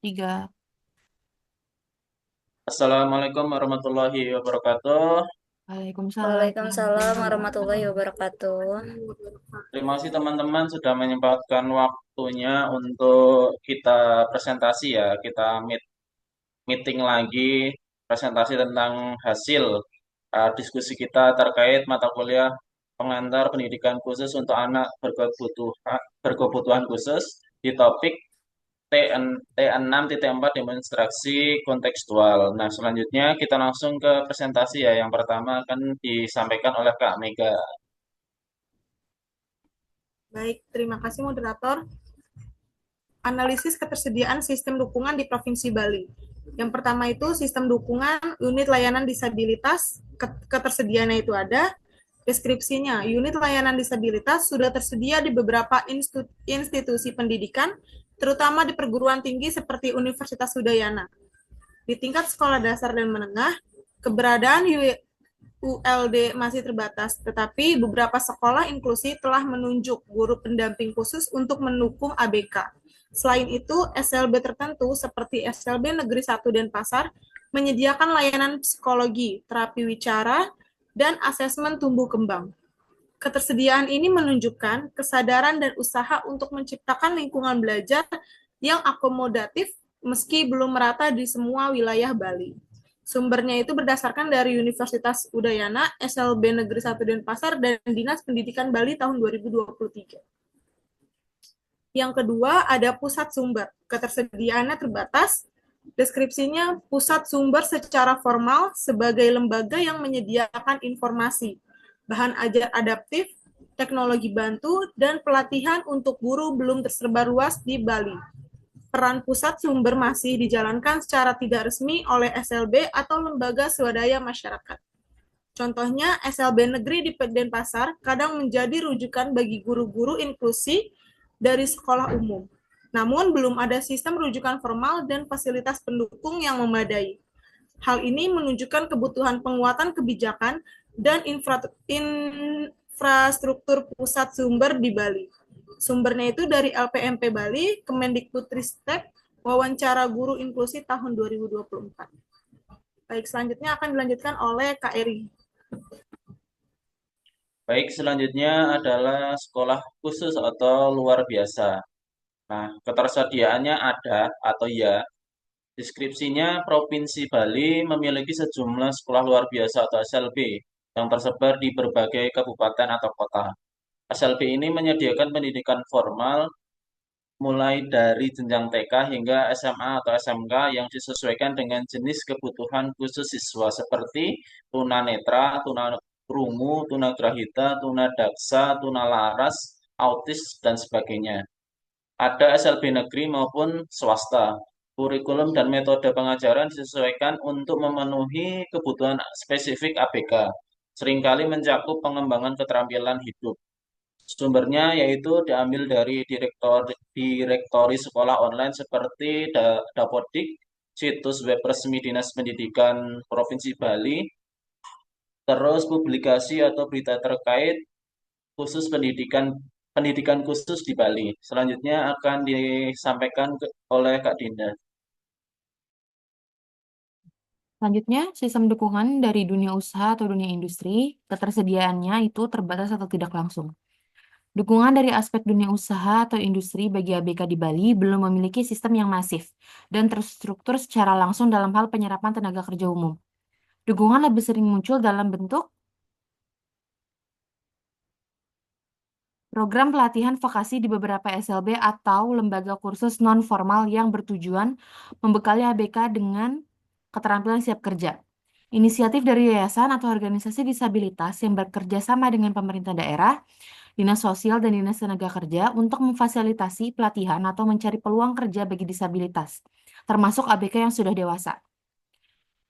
Tiga. Assalamualaikum warahmatullahi wabarakatuh. Waalaikumsalam Waalaikumsalam warahmatullahi warahmatullahi wabarakatuh. wabarakatuh. Terima kasih teman-teman sudah menyempatkan waktunya untuk kita presentasi ya. Kita meeting lagi presentasi tentang hasil diskusi kita terkait mata kuliah pengantar pendidikan khusus untuk anak berkebutuhan khusus di topik T6.4 demonstrasi kontekstual. Nah, selanjutnya kita langsung ke presentasi ya. Yang pertama akan disampaikan oleh Kak Mega. Baik, terima kasih moderator. Analisis ketersediaan sistem dukungan di Provinsi Bali. Yang pertama itu sistem dukungan unit layanan disabilitas, ketersediaannya itu ada. Deskripsinya, unit layanan disabilitas sudah tersedia di beberapa institusi pendidikan, terutama di perguruan tinggi seperti Universitas Udayana. Di tingkat sekolah dasar dan menengah, keberadaan ULD masih terbatas, tetapi beberapa sekolah inklusi telah menunjuk guru pendamping khusus untuk mendukung ABK. Selain itu, SLB tertentu seperti SLB Negeri 1 Denpasar menyediakan layanan psikologi, terapi wicara, dan asesmen tumbuh kembang. Ketersediaan ini menunjukkan kesadaran dan usaha untuk menciptakan lingkungan belajar yang akomodatif meski belum merata di semua wilayah Bali. Sumbernya itu berdasarkan dari Universitas Udayana, SLB Negeri 1 Denpasar, dan Dinas Pendidikan Bali tahun 2023. Yang kedua, ada pusat sumber. Ketersediaannya terbatas. Deskripsinya, pusat sumber secara formal sebagai lembaga yang menyediakan informasi, bahan ajar adaptif, teknologi bantu, dan pelatihan untuk guru belum tersebar luas di Bali. Peran pusat sumber masih dijalankan secara tidak resmi oleh SLB atau lembaga swadaya masyarakat. Contohnya, SLB Negeri di Denpasar kadang menjadi rujukan bagi guru-guru inklusi dari sekolah umum. Namun, belum ada sistem rujukan formal dan fasilitas pendukung yang memadai. Hal ini menunjukkan kebutuhan penguatan kebijakan dan infrastruktur pusat sumber di Bali. Sumbernya itu dari LPMP Bali, Kemendikbudristek, wawancara guru inklusi tahun 2024. Baik, selanjutnya akan dilanjutkan oleh Kak Eri. Baik, selanjutnya adalah sekolah khusus atau luar biasa. Nah, ketersediaannya ada atau ya. Deskripsinya, Provinsi Bali memiliki sejumlah sekolah luar biasa atau SLB yang tersebar di berbagai kabupaten atau kota. SLB ini menyediakan pendidikan formal mulai dari jenjang TK hingga SMA atau SMK yang disesuaikan dengan jenis kebutuhan khusus siswa seperti tunanetra, tunarungu, tunagrahita, tunadaksa, tunalaras, autis, dan sebagainya. Ada SLB negeri maupun swasta. Kurikulum dan metode pengajaran disesuaikan untuk memenuhi kebutuhan spesifik ABK. Seringkali mencakup pengembangan keterampilan hidup. Sumbernya yaitu diambil dari direktori sekolah online seperti Dapodik, situs web resmi Dinas Pendidikan Provinsi Bali, terus publikasi atau berita terkait khusus pendidikan khusus di Bali. Selanjutnya akan disampaikan oleh Kak Dinda. Selanjutnya, sistem dukungan dari dunia usaha atau dunia industri, ketersediaannya itu terbatas atau tidak langsung. Dukungan dari aspek dunia usaha atau industri bagi ABK di Bali belum memiliki sistem yang masif dan terstruktur secara langsung dalam hal penyerapan tenaga kerja umum. Dukungan lebih sering muncul dalam bentuk program pelatihan vokasi di beberapa SLB atau lembaga kursus non-formal yang bertujuan membekali ABK dengan keterampilan siap kerja. Inisiatif dari yayasan atau organisasi disabilitas yang bekerja sama dengan pemerintah daerah, dinas sosial, dan dinas tenaga kerja untuk memfasilitasi pelatihan atau mencari peluang kerja bagi disabilitas, termasuk ABK yang sudah dewasa.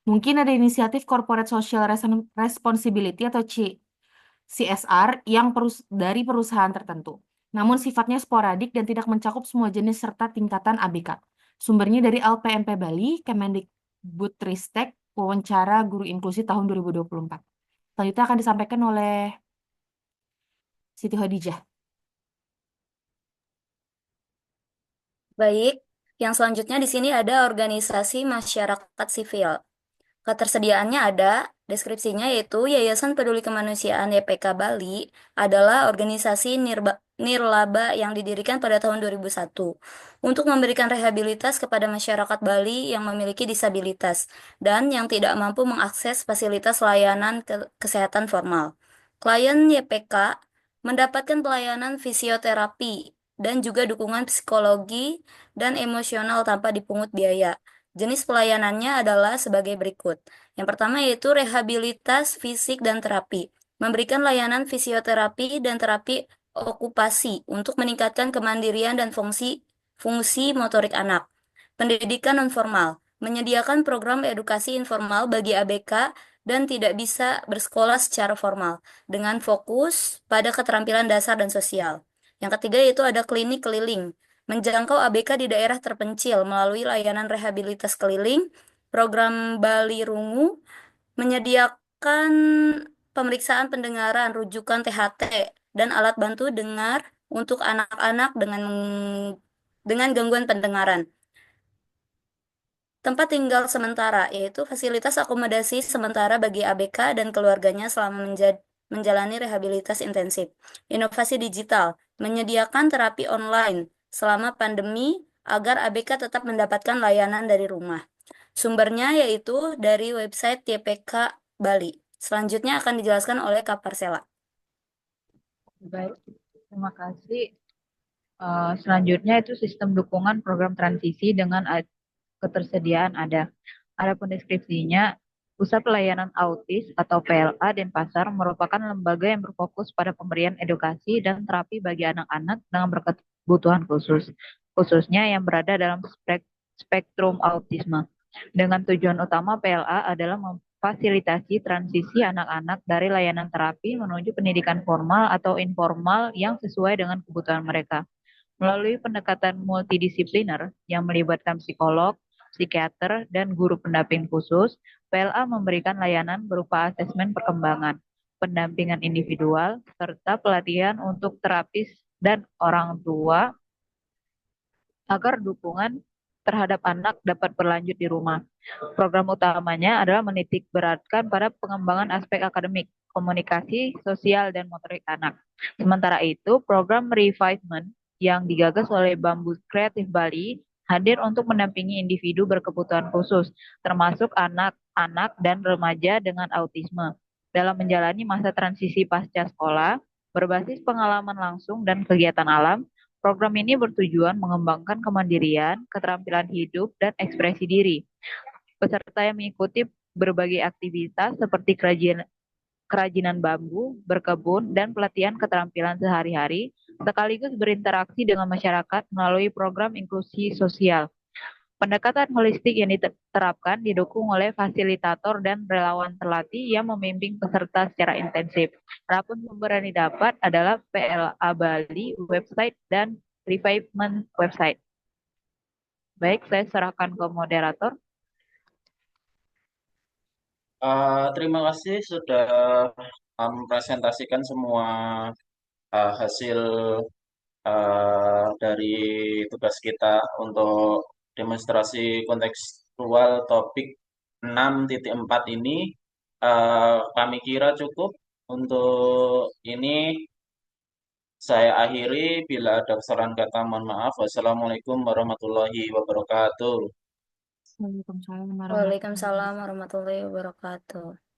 Mungkin ada inisiatif Corporate Social Responsibility atau CSR yang dari perusahaan tertentu. Namun sifatnya sporadik dan tidak mencakup semua jenis serta tingkatan ABK. Sumbernya dari LPMP Bali, Kemendikbudristek, wawancara guru inklusi tahun 2024. Selanjutnya akan disampaikan oleh Siti Khadijah. Baik, Yang selanjutnya di sini ada organisasi masyarakat sipil. Ketersediaannya ada, deskripsinya yaitu Yayasan Peduli Kemanusiaan YPK Bali adalah organisasi nirlaba yang didirikan pada tahun 2001 untuk memberikan rehabilitas kepada masyarakat Bali yang memiliki disabilitas dan yang tidak mampu mengakses fasilitas layanan kesehatan formal. Klien YPK mendapatkan pelayanan fisioterapi dan juga dukungan psikologi dan emosional tanpa dipungut biaya. Jenis pelayanannya adalah sebagai berikut. Yang pertama yaitu rehabilitas fisik dan terapi. Memberikan layanan fisioterapi dan terapi okupasi untuk meningkatkan kemandirian dan fungsi motorik anak. Pendidikan nonformal. Menyediakan program edukasi informal bagi ABK dan tidak bisa bersekolah secara formal dengan fokus pada keterampilan dasar dan sosial. Yang ketiga yaitu ada klinik keliling menjangkau ABK di daerah terpencil melalui layanan rehabilitas keliling, program Bali Rungu, menyediakan pemeriksaan pendengaran, rujukan THT, dan alat bantu dengar untuk anak-anak dengan gangguan pendengaran. Tempat tinggal sementara, yaitu fasilitas akomodasi sementara bagi ABK dan keluarganya selama menjalani rehabilitas intensif. Inovasi digital, menyediakan terapi online selama pandemi agar ABK tetap mendapatkan layanan dari rumah. Sumbernya yaitu dari website YPK Bali. Selanjutnya akan dijelaskan oleh Kak Parsela. Baik, terima kasih. Selanjutnya itu sistem dukungan program transisi dengan ketersediaan ada. Adapun deskripsinya, Pusat Pelayanan Autis atau PLA Denpasar merupakan lembaga yang berfokus pada pemberian edukasi dan terapi bagi anak-anak dengan berkebutuhan khusus, khususnya yang berada dalam spektrum autisme. Dengan tujuan utama PLA adalah memfasilitasi transisi anak-anak dari layanan terapi menuju pendidikan formal atau informal yang sesuai dengan kebutuhan mereka. Melalui pendekatan multidisipliner yang melibatkan psikolog, psikiater, dan guru pendamping khusus, PLA memberikan layanan berupa asesmen perkembangan, pendampingan individual, serta pelatihan untuk terapis dan orang tua agar dukungan terhadap anak dapat berlanjut di rumah. Program utamanya adalah menitik beratkan pada pengembangan aspek akademik, komunikasi, sosial, dan motorik anak. Sementara itu, program Revivement yang digagas oleh Bambus Kreatif Bali hadir untuk mendampingi individu berkebutuhan khusus, termasuk anak-anak dan remaja dengan autisme, dalam menjalani masa transisi pasca sekolah, berbasis pengalaman langsung dan kegiatan alam. Program ini bertujuan mengembangkan kemandirian, keterampilan hidup, dan ekspresi diri. Peserta yang mengikuti berbagai aktivitas seperti kerajinan bambu, berkebun, dan pelatihan keterampilan sehari-hari, sekaligus berinteraksi dengan masyarakat melalui program inklusi sosial. Pendekatan holistik yang diterapkan didukung oleh fasilitator dan relawan terlatih yang membimbing peserta secara intensif. Adapun sumber yang didapat adalah PLA Bali website dan Revivement website. Baik, saya serahkan ke moderator. Terima kasih sudah mempresentasikan semua hasil dari tugas kita untuk demonstrasi kontekstual topik 6.4 ini. Kami kira cukup untuk ini. Saya akhiri, bila ada kesalahan kata mohon maaf. Wassalamualaikum warahmatullahi wabarakatuh. Waalaikumsalam warahmatullahi Waalaikumsalam warahmatullahi wabarakatuh.